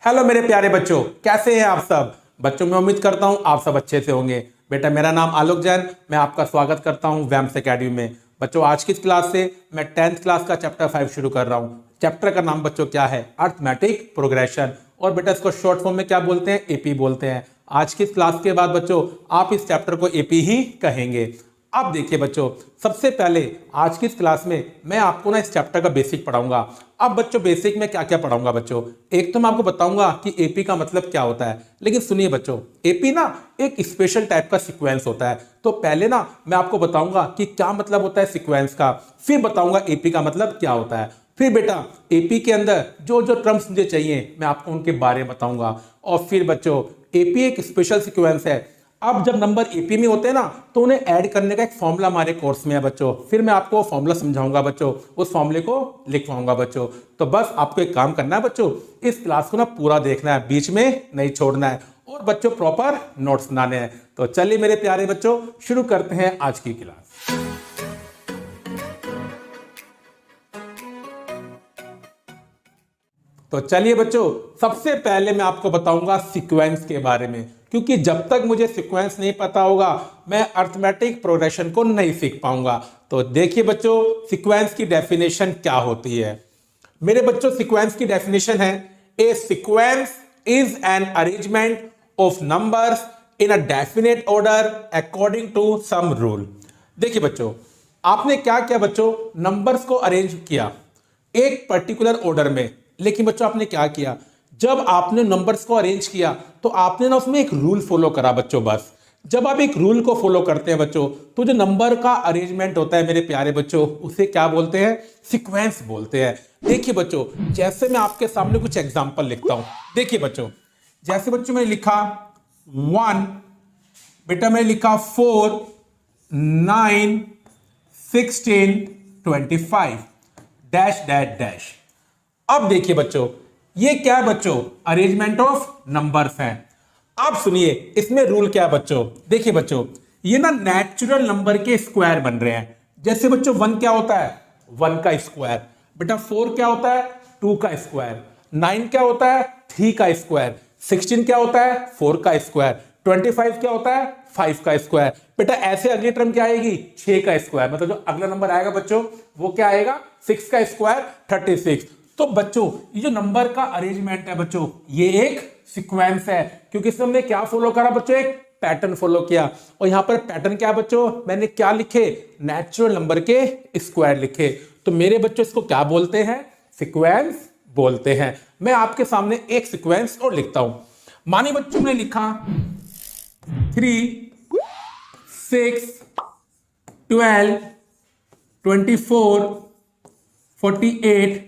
Hello मेरे प्यारे बच्चों, कैसे हैं आप सब बच्चों। मैं उम्मीद करता हूं आप सब अच्छे से होंगे। बेटा मेरा नाम आलोक जैन, मैं आपका स्वागत करता हूं वैम्स एकेडमी में। बच्चों आज की इस क्लास से मैं 10th क्लास का चैप्टर 5 शुरू कर रहा हूं। चैप्टर का नाम बच्चों क्या है? Arithmetic progression. और बेटा इसको शॉर्ट फॉर्म में क्या बोलते हैं? एपी बोलते हैं। आज की इस क्लास के बाद बच्चों आप इस चैप्टर को एपी ही कहेंगे। अब देखिए बच्चों, सबसे पहले आज की इस क्लास में मैं आपको ना इस चैप्टर का बेसिक पढ़ाऊंगा। अब बच्चों बेसिक में क्या क्या पढ़ाऊंगा बच्चों, एक तो मैं आपको बताऊंगा कि एपी का मतलब क्या होता है। लेकिन सुनिए बच्चों, एपी ना एक स्पेशल टाइप का सीक्वेंस होता है। तो पहले ना मैं आपको बताऊंगा कि क्या मतलब होता है सीक्वेंस का, फिर बताऊंगा एपी का मतलब क्या होता है। फिर बेटा एपी के अंदर जो जो टर्म्स मुझे चाहिए मैं आपको उनके बारे में बताऊंगा। और फिर बच्चों एपी एक स्पेशल सीक्वेंस है। अब जब नंबर एपी में होते हैं ना तो उन्हें ऐड करने का एक फॉर्मूला हमारे कोर्स में है बच्चों। फिर मैं आपको फॉर्मूला समझाऊंगा बच्चों, उस फॉर्मूले को लिखवाऊंगा बच्चों। तो बस आपको एक काम करना है बच्चों, इस क्लास को ना पूरा देखना है, बीच में नहीं छोड़ना है और बच्चों प्रॉपर नोट्स बनाने हैं। तो चलिए मेरे प्यारे बच्चों शुरू करते हैं आज की क्लास। तो चलिए बच्चों, सबसे पहले मैं आपको बताऊंगा सीक्वेंस के बारे में, क्योंकि जब तक मुझे सीक्वेंस नहीं पता होगा मैं अर्थमेटिक प्रोग्रेशन को नहीं सीख पाऊंगा। तो देखिए बच्चों, सीक्वेंस की डेफिनेशन क्या होती है मेरे बच्चों। सीक्वेंस की डेफिनेशन है, a sequence is an arrangement of numbers in a definite order according to some rule. देखिए बच्चों, आपने क्या किया बच्चों, नंबर्स को अरेंज किया एक पर्टिकुलर ऑर्डर में। लेकिन बच्चों आपने क्या किया, जब आपने नंबर्स को अरेंज किया तो आपने ना उसमें एक रूल फॉलो करा बच्चों। बस जब आप एक रूल को फॉलो करते हैं बच्चों तो जो नंबर का अरेंजमेंट होता है मेरे प्यारे बच्चों, उसे क्या बोलते हैं? सीक्वेंस बोलते हैं। देखिए बच्चों, जैसे मैं आपके सामने कुछ एग्जांपल लिखता हूं। देखिए बच्चों, जैसे बच्चों मैंने लिखा 1, बेटा मैंने लिखा 4, 9, 16, 25 डैश डैश डैश। अब देखिए बच्चों, ये क्या है बच्चों? अरेंजमेंट ऑफ नंबर्स है। अब सुनिए इसमें रूल क्या है बच्चों। देखिए बच्चों, ये ना नेचुरल नंबर के स्क्वायर बन रहे हैं। जैसे बच्चों 1 क्या होता है? 1 का स्क्वायर। बेटा 4 क्या होता है? 2 का स्क्वायर। 9 क्या होता है? 3 का स्क्वायर। 16 क्या होता है? 4 का स्क्वायर। 25 क्या होता है? 5 का स्क्वायर। बेटा ऐसे अगली टर्म क्या आएगी? 6 का स्क्वायर। मतलब जो अगला नंबर आएगा बच्चों वो क्या आएगा? 6 का स्क्वायर 36। तो बच्चों ये जो नंबर का अरेंजमेंट है बच्चों, ये एक सीक्वेंस है, क्योंकि इसमें हमने क्या फॉलो करा बच्चों? एक पैटर्न फॉलो किया। और यहां पर पैटर्न क्या है बच्चों? मैंने क्या लिखे? नेचुरल नंबर के स्क्वायर लिखे। तो मेरे बच्चों इसको क्या बोलते हैं? सीक्वेंस बोलते हैं। मैं आपके सामने एक सीक्वेंस और लिखता हूं। मानिए बच्चों मैंने लिखा 3, 6, 12, 24, 48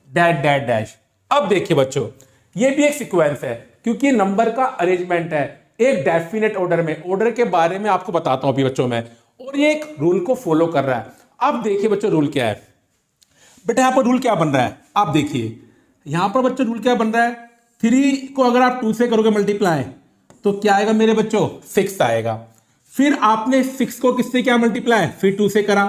डैश डैश डैश। अब देखिए बच्चों, ये भी एक सीक्वेंस है, क्योंकि नंबर का अरेंजमेंट है एक डेफिनेट ऑर्डर में। ऑर्डर के बारे में आपको बताता हूं अभी बच्चों मैं, और ये एक रूल को फॉलो कर रहा है। अब देखिए बच्चों रूल क्या है। बेटा यहां पर रूल क्या बन रहा है? आप देखिए यहां पर बच्चों रूल क्या बन रहा है। 3 को अगर आप 2 से करोगे मल्टीप्लाई तो क्या आएगा मेरे बच्चों? 6 आएगा। फिर आपने 6 को किससे क्या मल्टीप्लाई? फिर 2 से करा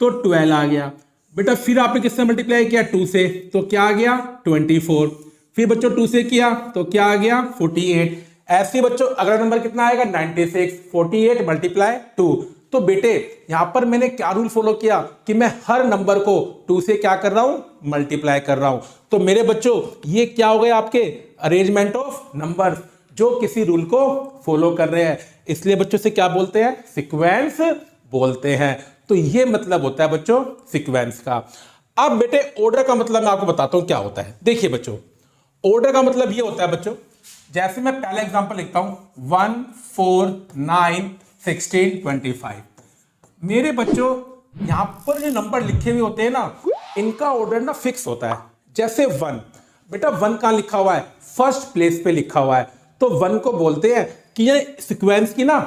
तो 12 आ गया। बेटा फिर आपने किससे मल्टीप्लाई किया? 2 से, तो क्या आ गया? 24। फिर बच्चों 2 से किया तो क्या आ गया? 48। ऐसे बच्चों अगला नंबर कितना आएगा? 96। 48 मल्टीप्लाई 2। तो बेटे यहां पर मैंने क्या रूल फॉलो किया कि मैं हर नंबर को 2 से क्या कर रहा हूं? मल्टीप्लाई कर रहा हूं। तो मेरे बच्चों ये क्या हो गए? आपके अरेंजमेंट ऑफ नंबर जो किसी रूल को फॉलो कर रहे हैं, इसलिए बच्चों से क्या बोलते हैं? सीक्वेंस बोलते हैं। तो ये मतलब होता है बच्चों सीक्वेंस का। अब बेटे ऑर्डर का मतलब मैं आपको बताता हूं क्या होता है। देखिए बच्चों, ऑर्डर का मतलब ये होता है बच्चों, जैसे मैं पहला एग्जांपल लिखता हूं 1, 4, 9, 16, 25। मेरे बच्चों यहां पर जो नंबर लिखे हुए होते हैं ना, इनका ऑर्डर ना फिक्स होता है। जैसे 1, बेटा 1 कहां लिखा हुआ है? फर्स्ट प्लेस पे लिखा हुआ है। तो 1 को बोलते हैं कि ये सीक्वेंस की ना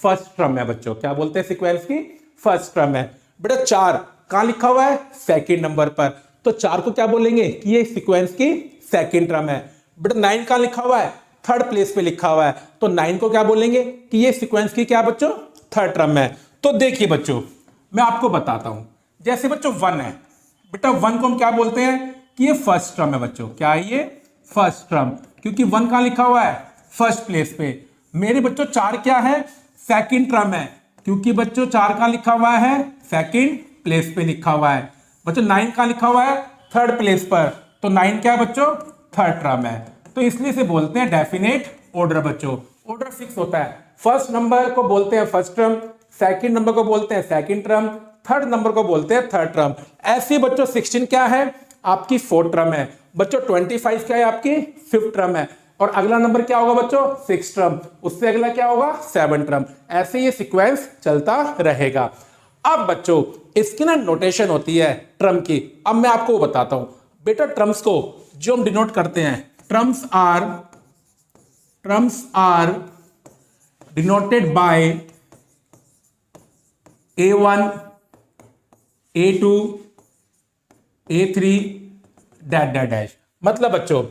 फर्स्ट टर्म है बच्चों। क्या बोलते हैं? सीक्वेंस की फर्स्ट टर्म है। बेटा 4 कहां लिखा हुआ है? सेकंड नंबर पर। तो 4 को क्या बोलेंगे? कि ये सीक्वेंस की सेकंड टर्म है। बेटा 9 कहां लिखा हुआ है? थर्ड प्लेस पे लिखा हुआ है। तो 9 को क्या बोलेंगे? कि ये सीक्वेंस की क्या बच्चों? थर्ड टर्म है। तो देखिए बच्चों मैं आपको बताता हूं, जैसे बच्चों 1 है। बेटा 1 को हम क्या बोलते हैं? कि ये फर्स्ट टर्म है बच्चों। क्या है ये? First term. क्योंकि 1 कहां लिखा हुआ है, फर्स्ट प्लेस पे। मेरे बच्चों 4 क्या है, सेकंड टर्म है, क्योंकि बच्चों 4 कहां लिखा हुआ है, सेकंड प्लेस पे लिखा हुआ है। बच्चों 9 कहां लिखा हुआ है, थर्ड प्लेस पर, तो 9 क्या है बच्चों, थर्ड टर्म है। तो इसलिए से बोलते हैं डेफिनेट ऑर्डर। बच्चों ऑर्डर फिक्स होता है, फर्स्ट नंबर को बोलते हैं फर्स्ट टर्म, सेकंड नंबर को बोलते हैं सेकंड टर्म, थर्ड नंबर को बोलते हैं थर्ड टर्म। ऐसे बच्चों 16 क्या है, आपकी फोर्थ टर्म है। बच्चों 25 क्या है, आपकी फिफ्थ टर्म है। और अगला नंबर क्या होगा बच्चों, सिक्स टर्म, उससे अगला क्या होगा, सेवन टर्म। ऐसे ये सीक्वेंस चलता रहेगा। अब बच्चों इसकी ना नोटेशन होती है टर्म की। अब मैं आपको बताता हूं बेटा, ट्रम्स को जो हम डिनोट करते हैं, terms are denoted by A1, A2, A3 dash dash dash. मतलब बच्चों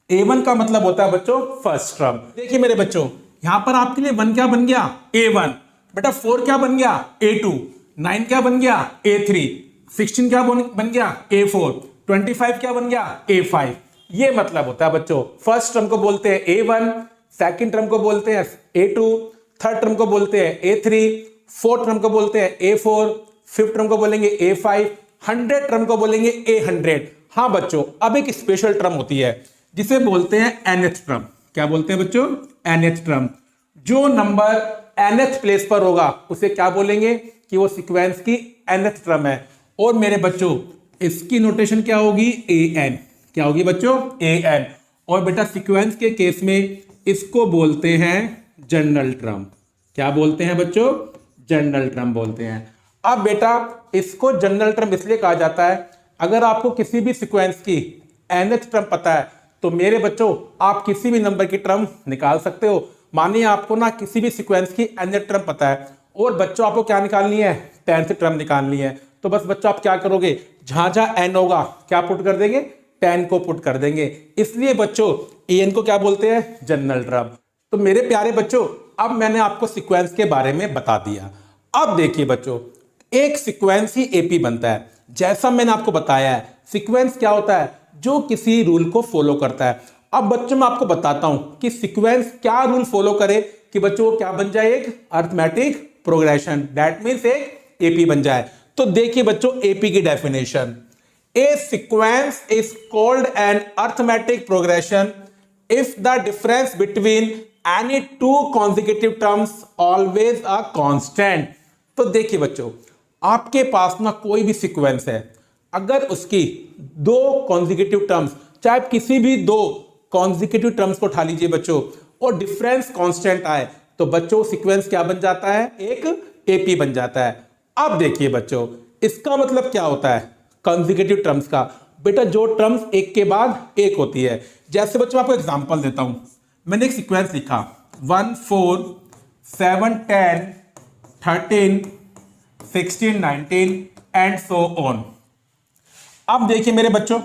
A1 का मतलब होता है बच्चों फर्स्ट टर्म। देखिए मेरे बच्चों यहां पर आपके लिए 1 क्या बन गया, A1। बेटा 4 क्या बन गया, A2। 9 क्या बन गया, A3। 16 क्या बन गया, A4। 25 क्या बन गया, A5। ये मतलब होता है बच्चों, फर्स्ट टर्म को बोलते हैं A1, सेकंड टर्म को बोलते हैं A2, थर्ड टर्म को बोलते हैं A3, फोर्थ टर्म को बोलते हैं A4, फिफ्थ टर्म को बोलेंगे A5, 100 टर्म को बोलेंगे A100। हाँ बच्चों अब एक स्पेशल टर्म होती है जिसे बोलते हैं nth टर्म। क्या बोलते हैं बच्चों, nth टर्म। जो नंबर nth प्लेस पर होगा उसे क्या बोलेंगे कि वो सीक्वेंस की nth टर्म है। और मेरे बच्चों इसकी नोटेशन क्या होगी, an। क्या होगी बच्चों, an। और बेटा सीक्वेंस के केस में इसको बोलते हैं जनरल टर्म। क्या बोलते हैं बच्चों, जनरल टर्म बोलते हैं। अब बेटा इसको जनरल टर्म इसलिए कहा जाता है, अगर आपको किसी भी सीक्वेंस की nth टर्म पता है तो मेरे बच्चों आप किसी भी नंबर की टर्म निकाल सकते हो। मानिए आपको ना किसी भी सीक्वेंस की nth टर्म पता है और बच्चों आपको क्या निकालनी है, 10th टर्म निकालनी है। तो बस बच्चों आप क्या करोगे, जहां जहां n होगा क्या पुट कर देंगे, 10 को पुट कर देंगे। इसलिए बच्चों an को क्या बोलते हैं, जनरल टर्म। तो मेरे प्यारे बच्चों अब मैंने आपको सीक्वेंस के बारे में बता दिया। अब देखिए बच्चों एक सीक्वेंस ही एपी बनता है। जैसा मैंने आपको बताया है सीक्वेंस क्या होता है, जो किसी रूल को फॉलो करता है। अब बच्चों मैं आपको बताता हूं कि सीक्वेंस क्या रूल फॉलो करे कि बच्चों क्या बन जाए, एक अरिथमेटिक प्रोग्रेशन, दैट मींस एक एपी बन जाए। तो देखिए बच्चों एपी की definition, A sequence is called an arithmetic progression if the difference between any two consecutive terms always a constant। तो देखिए बच्चों आपके पास ना कोई भी सीक्वेंस है, अगर उसकी दो कॉन्जिक्यूटिव टर्म्स, चाहे किसी भी दो कॉन्जिक्यूटिव टर्म्स को उठा लीजिए बच्चों, और डिफरेंस कांस्टेंट आए तो बच्चों सीक्वेंस क्या बन जाता है, एक एपी बन जाता है। अब देखिए बच्चों इसका मतलब क्या होता है कॉन्जिक्यूटिव टर्म्स का, बेटा जो टर्म्स एक के बाद एक होती है। जैसे बच्चों आपको एग्जांपल देता हूं, मैंने एक सीक्वेंस लिखा 1 4 7 10 13 16 19 एंड सो ऑन। अब देखिए मेरे बच्चों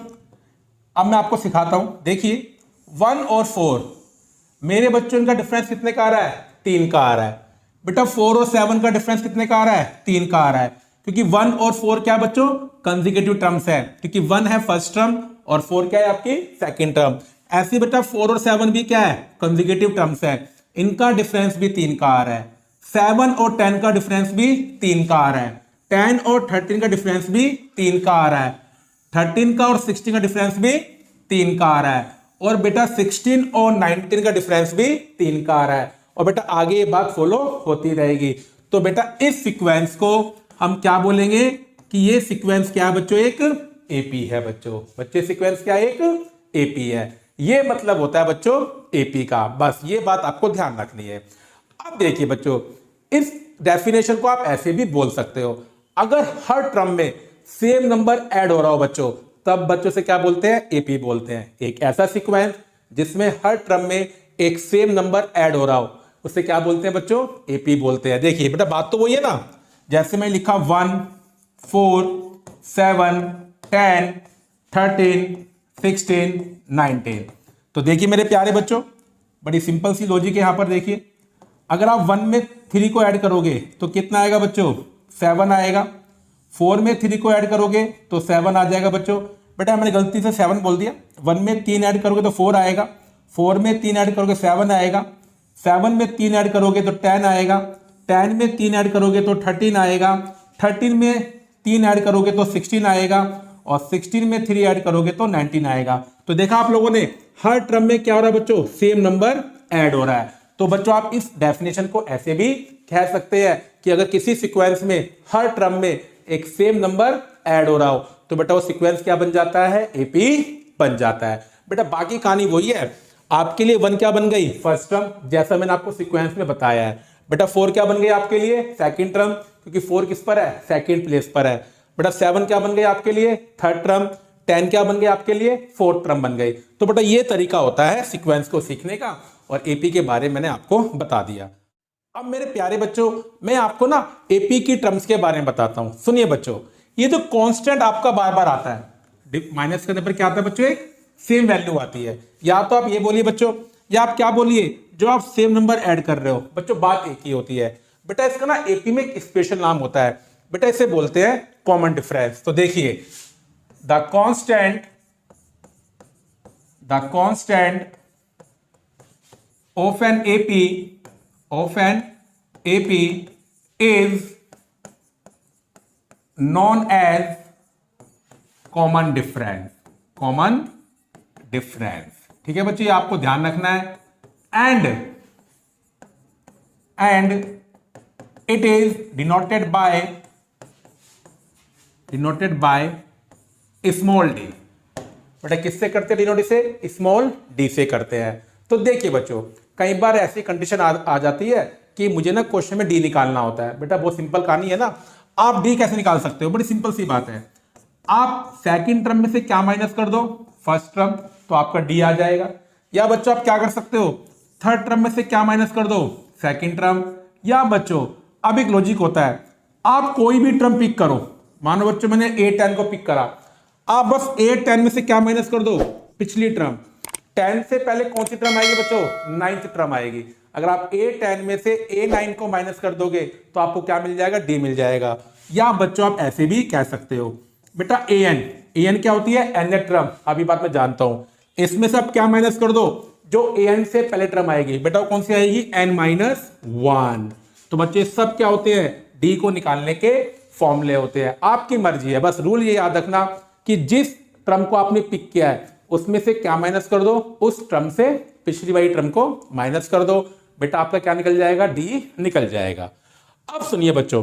अब मैं आपको सिखाता हूं। देखिए 1 और 4 मेरे बच्चों इनका डिफरेंस कितने का आ रहा है, 3 का आ रहा है। बेटा 4 और 7 का डिफरेंस कितने का आ रहा है, 3 का आ रहा है, क्योंकि 1 और 4 क्या बच्चों कंसेक्यूटिव टर्म्स है, क्योंकि 1 है फर्स्ट टर्म और 4 क्या है आपकी सेकंड टर्म। ऐसे बेटा 4 और 7 भी क्या है कंसेक्यूटिव टर्म्स है, इनका डिफरेंस भी 3 का आ रहा है। 7 और 10 का डिफरेंस भी 3 का आ रहा है। 10 और 13 का डिफरेंस भी 3 का आ रहा है। 13 का और 16 का डिफरेंस भी 3 का आ रहा है। और बेटा 16 और 19 का डिफरेंस भी 3 का आ रहा है। और बेटा आगे ये बात फॉलो होती रहेगी। तो बेटा इस सीक्वेंस को हम क्या बोलेंगे कि ये सीक्वेंस क्या है बच्चों, एक एपी है। बच्चे सीक्वेंस क्या है, एक एपी है। ये मतलब होता है बच्चों एपी का, बस ये बात आपको ध्यान रखनी है। अब देखिए बच्चों इस डेफिनेशन को आप ऐसे भी बोल सकते हो, अगर हर टर्म में सेम नंबर ऐड हो रहा हो बच्चों, तब बच्चों से क्या बोलते हैं, एपी बोलते हैं। एक ऐसा सीक्वेंस जिसमें हर टर्म में एक सेम नंबर ऐड हो रहा हो उसे क्या बोलते हैं बच्चों, एपी बोलते हैं। देखिए बेटा बात तो वही है ना, जैसे मैं लिखा 1 4 7 10 13 16 19। तो देखिए मेरे प्यारे बच्चों बड़ी सिंपल सी लॉजिक है यहां पर। देखिए अगर आप 1 में 3 को ऐड करोगे तो कितना आएगा बच्चों, 7 आएगा। 4 में 3 को ऐड करोगे तो 7 आ जाएगा बच्चों। बेटा मैंने गलती से 7 बोल दिया, 1 में 3 ऐड करोगे तो 4 आएगा। 4 में 3 ऐड करोगे 7 आएगा, 7 में 3 ऐड करोगे तो 10 आएगा, 10 में 3 ऐड करोगे तो 13 आएगा, 13 में 3 ऐड करोगे तो 16 आएगा, और 16 में 3 ऐड करोगे तो 19 आएगा। तो देखा आप लोगों ने हर टर्म में क्या हो रहा है बच्चों, सेम नंबर ऐड हो रहा है। तो बच्चों आप इस डेफिनेशन को ऐसे भी कह सकते हैं कि अगर किसी सीक्वेंस में हर टर्म में एक सेम नंबर ऐड हो रहा हो तो बेटा वो सीक्वेंस क्या बन जाता है, एपी बन जाता है। बेटा बाकी कहानी वही है, आपके लिए 1 क्या बन गई, फर्स्ट टर्म, जैसा मैंने आपको सीक्वेंस में बताया है। बेटा 4 क्या बन गई आपके लिए, सेकंड टर्म, क्योंकि 4 किस पर है, सेकंड प्लेस पर है। बेटा 7 क्या बन गई आपके लिए, थर्ड टर्म, 10 क्या बन गई आपके लिए, फोर्थ टर्म बन गई। तो बेटा ये तरीका होता है सीक्वेंस को सीखने का, और एपी के बारे में मैंने आपको बता दिया। अब मेरे प्यारे बच्चों मैं आपको ना एपी की टर्म्स के बारे में बताता हूं। सुनिए बच्चों, ये जो कांस्टेंट आपका बार बार आता है, माइनस करने पर क्या आता है बच्चों, एक सेम वैल्यू आती है। या तो आप ये बोलिए बच्चों, या आप क्या बोलिए, जो आप सेम नंबर ऐड कर रहे हो बच्चों, बात एक ही होती है। बेटा इसका ना एपी में एक स्पेशल नाम होता है, बेटा इसे बोलते हैं कॉमन डिफरेंस। तो देखिए, the constant of an AP is known as common difference। ठीक है बच्चों, ये आपको ध्यान रखना है। And it is denoted by small D. बेटा किससे करते हैं डिनोट, इसे स्मॉल डी से करते हैं। तो देखिए बच्चों, कई बार ऐसी कंडीशन आ जाती है कि मुझे ना क्वेश्चन में डी निकालना होता है। बेटा बहुत सिंपल कहानी है ना, आप डी कैसे निकाल सकते हो, बड़ी सिंपल सी बात है। आप सेकंड टर्म में से क्या माइनस कर दो, फर्स्ट टर्म, तो आपका डी आ जाएगा। या बच्चों आप क्या कर सकते हो, थर्ड टर्म में से क्या माइनस कर दो, सेकंड टर्म। या बच्चों अब एक लॉजिक होता है, आप कोई भी टर्म पिक करो, मानो बच्चों मैंने a10 को पिक करा, आप बस a10 में से क्या माइनस कर दो, पिछली टर्म। 10 से पहले कौन सी टर्म आएगी बच्चों, 9th टर्म आएगी। अगर आप a10 में से a9 को माइनस कर दोगे तो आपको क्या मिल जाएगा, d मिल जाएगा। या बच्चों आप ऐसे भी कह सकते हो, बेटा an क्या होती है, nth टर्म, अभी बात मैं जानता हूं। इसमें से आप क्या माइनस कर दो, जो an से पहले टर्म आएगी, बेटा कौन सी आएगी, n-1। तो बच्चे सब क्या होते हैं, d को निकालने के फॉर्मूले होते हैं। आपकी मर्जी है, बस रूल ये याद रखना कि जिस टर्म को आपने पिक किया है उसमें से क्या माइनस कर दो, उस टर्म से पिछली वाली टर्म को माइनस कर दो, बेटा आपका क्या निकल जाएगा, डी निकल जाएगा। अब सुनिए बच्चों,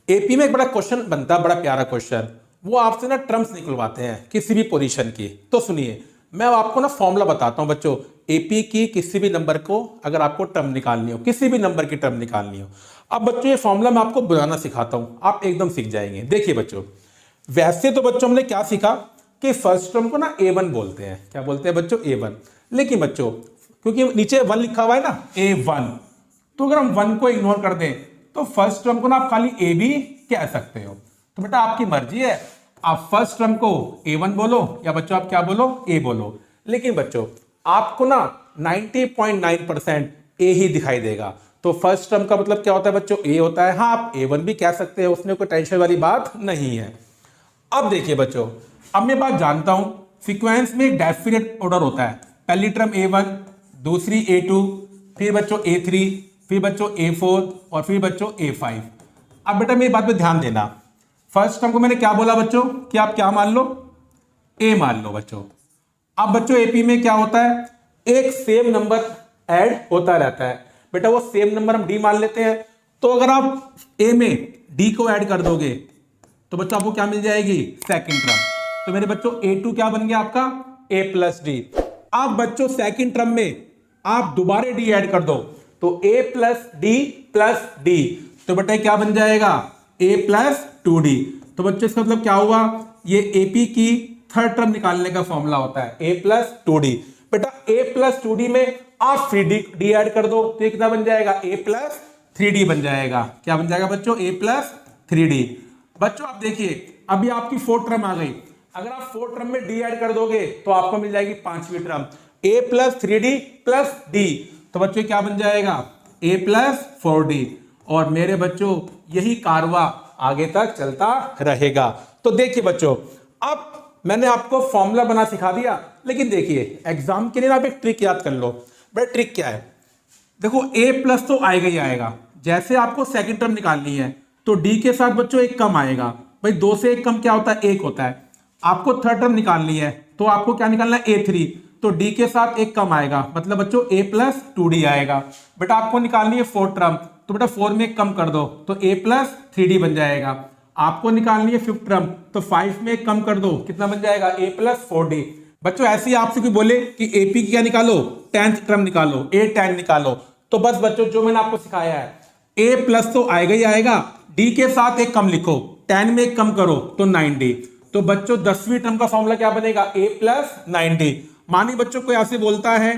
एपी में एक बड़ा क्वेश्चन बनता है, बड़ा प्यारा क्वेश्चन, वो आपसे ना टर्म्स निकलवाते हैं किसी भी पोजीशन की। तो सुनिए, मैं आपको ना फॉर्मूला बताता हूं बच्चों, एपी की किसी भी नंबर को अगर आपको टर्म निकालनी हो, किसी भी नंबर की टर्म निकालनी हो। अब बच्चों ये फॉर्मूला मैं आपको बनाना सिखाता हूं, आप एकदम सीख जाएंगे। देखिए बच्चों, वैसे तो बच्चों हमने क्या सीखा कि फर्स्ट टर्म को ना a1 बोलते हैं। क्या बोलते हैं बच्चों, a1। लेकिन बच्चों क्योंकि नीचे 1 लिखा हुआ है ना, a1, तो अगर हम 1 को इग्नोर कर दें तो फर्स्ट टर्म को ना आप खाली a भी कह सकते हो। तो बेटा आपकी मर्जी है, आप फर्स्ट टर्म को a1 बोलो या बच्चों आप क्या बोलो, a बोलो। लेकिन बच्चों आपको ना 90.9% a ही दिखाई देगा। तो फर्स्ट टर्म का मतलब क्या होता है बच्चों, a होता है। हाँ आप a1 भी कह सकते हैं, उसमें कोई टेंशन वाली बात नहीं है। अब देखिए बच्चों, अब मैं बात जानता हूं, सीक्वेंस में एक डेफिनेट ऑर्डर होता है, पहली टर्म a1, दूसरी a2, फिर बच्चों a3, फिर बच्चों a4 और फिर बच्चों a5। अब बेटा मेरी बात पे ध्यान देना, फर्स्ट टर्म को मैंने क्या बोला बच्चों, कि आप क्या मान लो, a मान लो बच्चों। अब बच्चों एपी में क्या होता है, एक सेम नंबर ऐड होता रहता है। बेटा वो सेम नंबर हम d मान लेते हैं, तो अगर आप a में d को ऐड कर दोगे तो बच्चों आपको क्या मिल जाएगी, सेकंड टर्म। तो मेरे बच्चों a2 क्या बन गया आपका, a प्लस डी। अब बच्चों सेकंड टर्म में आप दोबारा d ऐड कर दो तो a plus D plus D, तो बेटा क्या बन जाएगा, a प्लस 2d। तो बच्चों इसका मतलब क्या हुआ, ये AP की थर्ड टर्म निकालने का फॉर्मूला होता है a प्लस 2d। बेटा a प्लस 2d में आप 3d ऐड कर दो तो कितना बन जाएगा, a प्लस 3d बन जाएगा। क्या बन जाएगा बच्चों, a प्लस 3d। बच्चों आप देखिए अभी आपकी फोर्थ टर्म आ गई, अगर आप फोर्थ टर्म में d ऐड कर दोगे तो आपको मिल जाएगी पांचवी term a plus 3d plus d। तो बच्चों क्या बन जाएगा, a प्लस 4d। और मेरे बच्चों यही कारवा आगे तक चलता रहेगा। तो देखिए बच्चों, अब मैंने आपको फॉर्मूला बना सिखा दिया, लेकिन देखिए एग्जाम के लिए ना आप एक ट्रिक याद कर लो। बड़ा ट्रिक क्या है, देखो a प्लस तो आएगा ही आएगा। जैसे आपको सेकंड टर्म निकालनी है तो d के साथ बच्चों एक कम आएगा। भाई 2 से 1 कम क्या होता है, 1 होता है। आपको थर्ड टर्म निकालनी है तो आपको क्या निकालना है, a3, तो d के साथ एक कम आएगा, मतलब बच्चों a प्लस 2d आएगा। बेटा आपको निकालनी है फोर्थ टर्म, तो बेटा 4 में एक कम कर दो तो a प्लस 3d बन जाएगा। आपको निकालनी है फिफ्थ टर्म, तो 5 में एक कम कर दो, कितना बन जाएगा, a प्लस 4d। बच्चों ऐसे ही आपसे कोई बोले कि AP की क्या निकालो, 10th टर्म निकालो, a 10 निकालो, तो बस बच्चों जो मैंने आपको सिखाया है, a प्लस तो आएगा ही आएगा, d के साथ एक कम लिखो, 10 में एक कम करो तो 9d। तो बच्चों 10वीं टर्म का फॉर्मूला क्या बनेगा, a प्लस 9d। मानी बच्चों को ऐसे बोलता है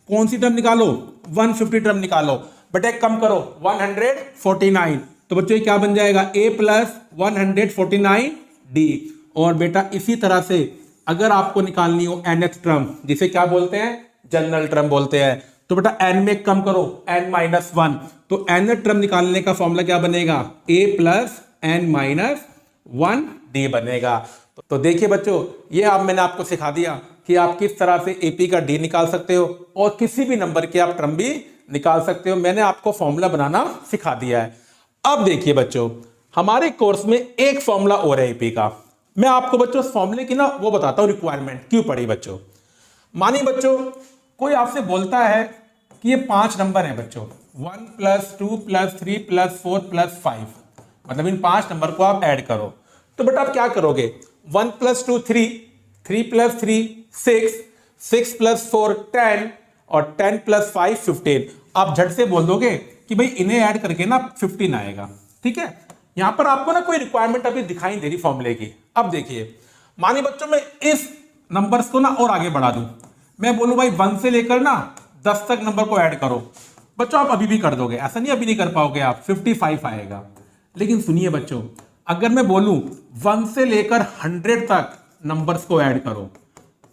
कौन सी टर्म निकालो, 150 टर्म निकालो, बट एक कम करो 149, तो बच्चों ये क्या बन जाएगा, a प्लस 149d। और बेटा इसी तरह से अगर आपको निकालनी हो nth टर्म, जिसे क्या बोलते हैं, जनरल टर्म बोलते हैं, तो बेटा n में कम करो n-1, तो nth टर्म निकालने का फॉर्मूला क्या बनेगा, a प्लस n-1d बनेगा। तो देखिए बच्चों, ये अब मैंने आपको सिखा दिया कि आप किस तरह से AP का d निकाल सकते हो और किसी भी नंबर के आप टर्म भी निकाल सकते हो। मैंने आपको फॉर्मूला बनाना सिखा दिया है। अब देखिए बच्चों, हमारे कोर्स में एक फॉर्मूला और है AP का। मैं आपको बच्चों उस फॉर्मूले की ना वो बताता हूं, रिक्वायरमेंट क्यों पड़ी बच्चों। मानिए बच्चों कोई आपसे बोलता है कि ये 5 नंबर है बच्चों, 1 प्लस 2 प्लस 3 प्लस 4 प्लस 5, मतलब इन 5 नंबर को आप ऐड करो। तो बेटा आप क्या करोगे, 1 प्लस 2 3, 3 प्लस 3 6, 6 प्लस 4 10 और 10 प्लस 5 15। आप झट से बोल दोगे कि भाई इन्हें ऐड करके ना 15 आएगा। ठीक है, यहां पर आपको ना कोई रिक्वायरमेंट अभी दिखाई दे रही फॉर्मूले की। अब देखिए, मानिए बच्चों मैं इस नंबर्स को ना और आगे बढ़ा दूं, मैं बोलूं भाई 1 से लेकर ना 10 तक नंबर को ऐड करो, बच्चों आप अभी भी कर दोगे, ऐसा नहीं अभी नहीं कर पाओगे आप, 55 आएगा। लेकिन सुनिए बच्चों, अगर मैं बोलूं 1 से लेकर 100 तक नंबर्स को ऐड करो,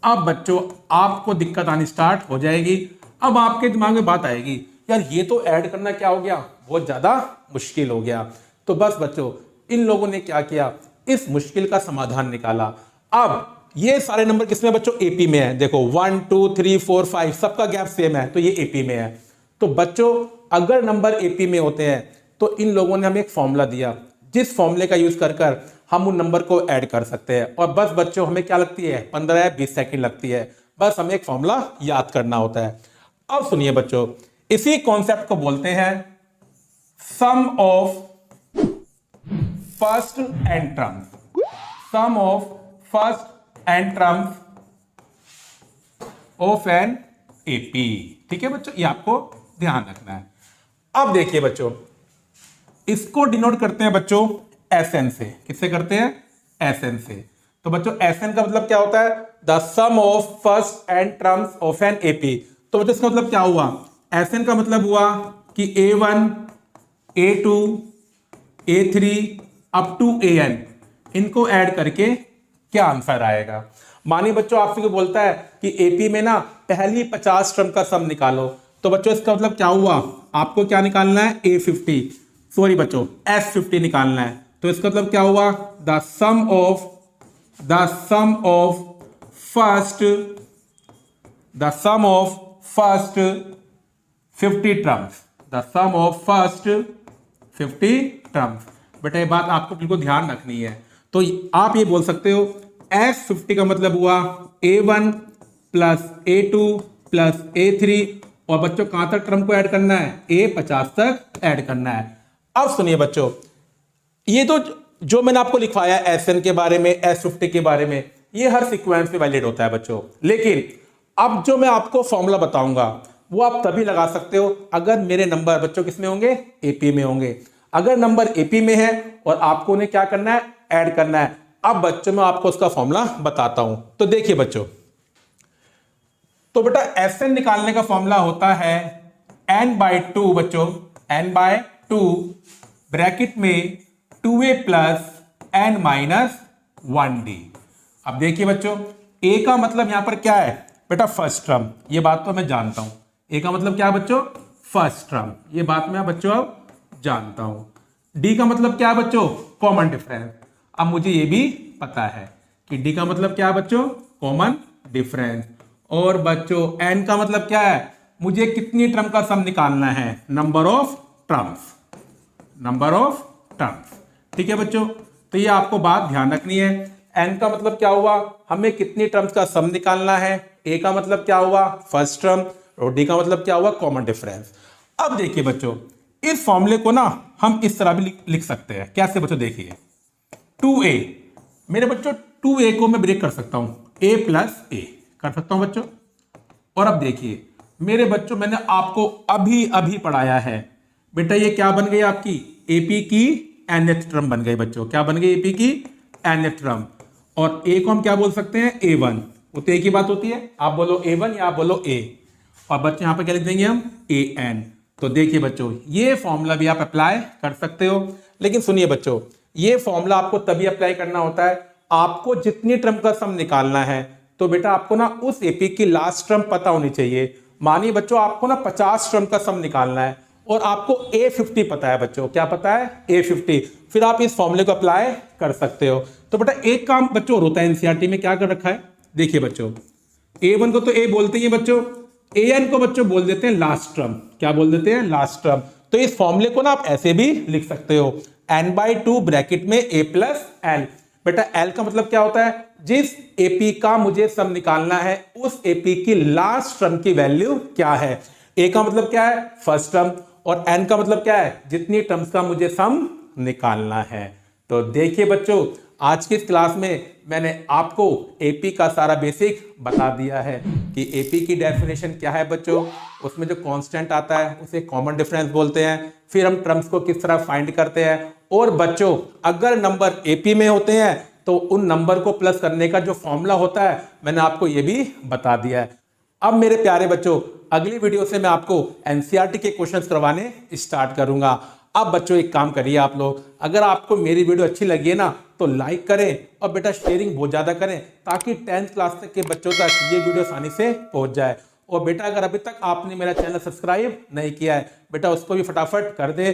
अब बच्चों आपको दिक्कत आनी स्टार्ट हो जाएगी। अब आपके दिमाग में बात आएगी, यार ये तो ऐड करना क्या हो गया, बहुत ज्यादा मुश्किल हो गया। तो बस बच्चों इन लोगों ने क्या किया, इस मुश्किल का समाधान निकाला। अब ये सारे नंबर किसमें बच्चों, AP में है। देखो 1 2 3 4 5 सबका गैप सेम है, तो ये AP में है। तो बच्चों अगर नंबर AP में होते हैं तो इन लोगों ने हमें एक फॉर्मूला दिया, जिस फॉर्मूले का यूज कर हम उन नंबर को ऐड कर सकते हैं। और बस बच्चों हमें क्या लगती है, 15 या 20 सेकंड लगती है, बस हमें एक फॉर्मूला याद करना होता है। अब सुनिए बच्चों, इसी कॉन्सेप्ट को बोलते हैं sum of first and terms, sum of first and terms of an AP। ठीक है बच्चों, ये आपको ध्यान रखना है। अब देखिए बच्चों, इसको डिनोट करते हैं बच्चों SN से। किससे करते हैं, SN से। तो बच्चों SN का मतलब क्या होता है, the sum of first and terms of an AP। तो बच्चों इसका मतलब क्या हुआ, SN का मतलब हुआ कि A1 A2 A3 up to AN, इनको ऐड करके क्या आंसर आएगा। मानिए बच्चों आपसे कोई बोलता है कि AP में ना पहली 50 टर्म का सम निकालो, तो बच्चों इसका मतलब क्या हुआ, आपको क्या निकालना है, A50, सॉरी बच्चों S50 निकालना है। तो इसका मतलब क्या हुआ, the sum of first 50 terms, the sum of first 50 terms. बेटा ये बात आपको बिल्कुल ध्यान रखनी है। तो आप ये बोल सकते हो S50 का मतलब हुआ A1 plus A2 plus A3, और बच्चों कहां तक टर्म को ऐड करना है, A50 तक ऐड करना है। अब सुनिए बच्चों, ये तो जो मैंने आपको लिखवाया SN के बारे में, S50 के बारे में, ये हर सीक्वेंस में वैलिड होता है बच्चों। लेकिन अब जो मैं आपको फॉर्मूला बताऊंगा वो आप तभी लगा सकते हो अगर मेरे नंबर बच्चों किसमें होंगे, AP में होंगे। अगर नंबर AP में है और आपको उन्हें क्या करना है, ऐड करना है। अब बच्चों मैं आपको उसका फॉर्मूला बताता हूं। तो देखिए बच्चों, तो बेटा SN निकालने का फॉर्मूला होता है n/2 बच्चों, n/2 ब्रैकेट में 2a प्लस n-1d। अब देखिए बच्चों, A का मतलब यहां पर क्या है बेटा, फर्स्ट टर्म, ये बात तो मैं जानता हूं। A का मतलब क्या है बच्चों, फर्स्ट टर्म, ये बात मैं बच्चों अब जानता हूं। D का मतलब क्या है बच्चों, कॉमन डिफरेंस। अब मुझे ये भी पता है ईडी का मतलब क्या है बच्चों, कॉमन डिफरेंस। और बच्चों एन का मतलब क्या है, मुझे कितनी टर्म का सम निकालना है, number of terms, number of terms. ठीक है बच्चों, तो ये आपको बात ध्यान रखनी है। एन का मतलब क्या हुआ, हमें कितनी टर्म्स का सम निकालना है। ए का मतलब क्या हुआ, फर्स्ट टर्म। और डी का मतलब क्या हुआ, कॉमन डिफरेंस। अब देखिए बच्चों, इस फॉर्मूले को ना हम इस तरह भी लिख सकते हैं। कैसे बच्चों, देखिए 2a, मेरे बच्चों 2a को मैं ब्रेक कर सकता हूं, a प्लस ए कर सकता हूं बच्चों। और अब देखिए मेरे बच्चों, मैंने आपको अभी अभी पढ़ाया है बेटा, ये क्या बन गई आपकी एपी की nth टर्म बन गई बच्चों। क्या बन गई, एपी की nth टर्म। और ए को हम क्या बोल सकते हैं, a1। वो तो एक ही बात होती है, आप बोलो a1 या आप बोलो a। और बच्चों यहां पर क्या लिख देंगे हम, an। तो देखिए बच्चों, ये फॉर्मूला भी आप अप्लाई कर सकते हो। लेकिन सुनिए बच्चों, ये फॉर्मूला आपको तभी अप्लाई करना होता है, आपको जितनी टर्म का सम निकालना है तो बेटा आपको ना उस एपी की लास्ट टर्म पता होनी चाहिए। मानिए बच्चों आपको ना 50 टर्म का सम निकालना है और आपको A50 पता है बच्चों, क्या पता है, A50, फिर आप इस फॉर्मूले को अप्लाई कर सकते हो। तो बेटा एक काम बच्चों और होता है एनसीईआरटी में, क्या कर रखा है, देखिए बच्चों A1 को तो A बोलते ही बच्चों, AN को बच्चों बोल देते हैं लास्ट टर्म। क्या बोल देते हैं, लास्ट टर्म। तो इस फॉर्मूले को ना आप ऐसे भी लिख सकते हो, n/2 ब्रैकेट में a प्लस एल। बेटा एल का मतलब क्या होता है, जिस एपी का मुझे सम निकालना है उस एपी की लास्ट टर्म की वैल्यू क्या है। ए का मतलब क्या है, फर्स्ट टर्म। और एन का मतलब क्या है, जितनी टर्म्स का मुझे सम निकालना है। तो देखिए बच्चों, आज की इस क्लास में मैंने आपको एपी का सारा बेसिक बता दिया है कि एपी की डेफिनेशन क्या है बच्चों, उसमें जो कांस्टेंट आता है उसे कॉमन डिफरेंस बोलते हैं, फिर हम टर्म्स को किस तरह फाइंड करते हैं। और बच्चों अगर नंबर एपी में होते हैं तो उन नंबर को प्लस करने का जो फॉर्मूला होता है मैंने आपको ये भी बता दिया है। अब मेरे प्यारे बच्चों, अगली वीडियो से मैं आपको एनसीईआरटी के क्वेश्चंस करवाने स्टार्ट करूंगा। अब बच्चों एक काम करिए आप लोग, अगर आपको मेरी वीडियो अच्छी लगी है ना तो लाइक करें और बेटा शेयरिंग बहुत ज़्यादा करें, ताकि 10th क्लास तक के बच्चों तक ये वीडियो आसानी से पहुंच जाए। और बेटा अगर अभी तक आपने मेरा चैनल सब्सक्राइब नहीं किया है बेटा उसको भी फटाफट कर दे,